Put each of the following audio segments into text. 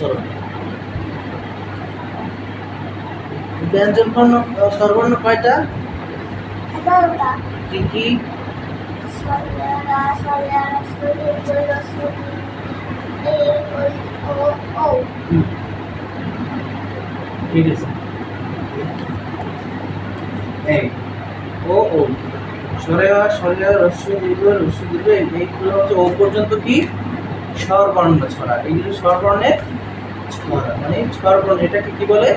চলো ব্যঞ্জন বর্ণ স্বরবর্ণ কয়টা? 11টা। কি কি? ঠিক আছে। এই ও ও স্বরে আ স্বরে আ হ্রস্ব দীর্ঘ হ্রস্ব দীর্ঘ এইগুলো হচ্ছে ও পর্যন্ত কি স্বরবর্ণ ছড়া। এইগুলো স্বরবর্ণের ছড়া, মানে স্বরবর্ণ এটাকে কি বলে?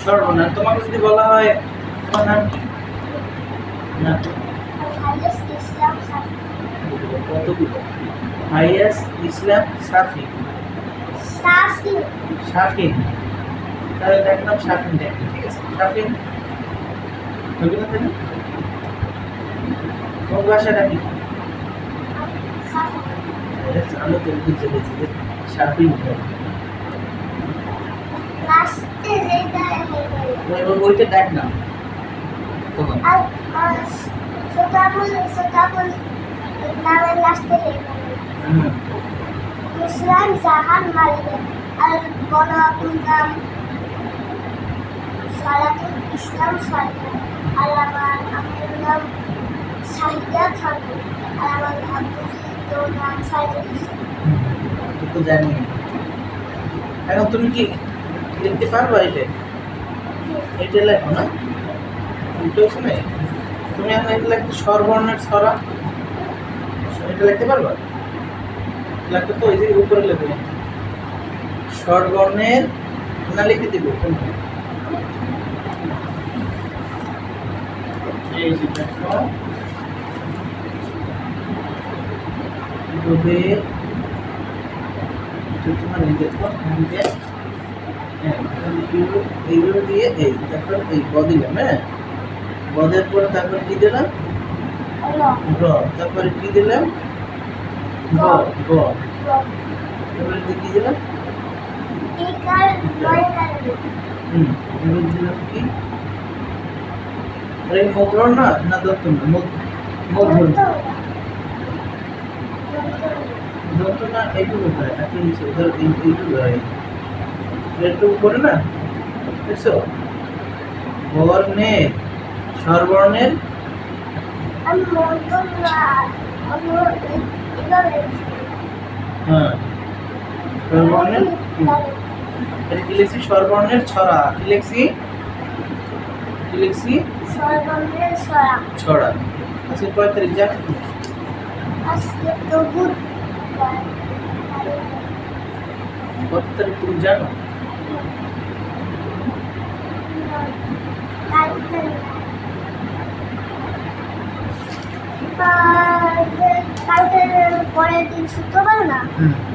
স্বরবর্ণ। আর তোমাকে যদি বলা হয় তোমার নাম কি? না কতগুলো? হাইয়াস ইসলাম সাফি। শাফিন, তাহলে দেখলাম শাফিন দেখি, ঠিক আছে। শাফিন হবে না তাই না? কোন ভাষাটা কি? আমি তো বুঝতে পেরেছি যে শাফিন এবং ওইটা দেখ না তখন ইসলাম জাহান মালিক আর বড় আপুর নাম সালাতুল ইসলাম সালমান, আর আমার আপুর নাম শাহিদা খাতুন, আর আমার আব্বুর নাম সাইদুল ইসলাম। তো জানি। এখন তুমি কি লিখতে পারবা? এটা লেখো না, উল্টো হচ্ছে না। তুমি এখন এটা লিখতে স্বরবর্ণের ছড়া, এটা লিখতে পারবা? লাগবে তো, ওই যে উপরে লিখবে স্বরবর্ণের, না লিখে দিব এই যে দেখো কিভাবে তোমার দেখো নিজে। হ্যাঁ এইগুলো দিয়ে এই দেখো এই ব দিলাম, হ্যাঁ বদের পরে তারপরে কি দিলাম? র। তারপরে কি দিলাম? গ। গ। তারপরে কি দিলাম? এবার দিলাম কি? আরে মুদ্রণ না, না দত্ত না, মধ্যম দত্ত না, এইটুকু হয় এত নিচে, ধর এইটুকু হয়, একটু উপরে না, দেখছো? বর্ণের স্বরবর্ণের হ্যাঁ স্বরবর্ণের এটা কি লিখছি? স্বরবর্ণের ছড়া। কি লিখছি? কি লিখছি? স্বরবর্ণের ছড়া। ছড়া। আজকে কয় তারিখ জানো? আজকে তো বুধবার। কত তারিখ তুমি জানো? কালকে পরের দিন শুক্রবার না?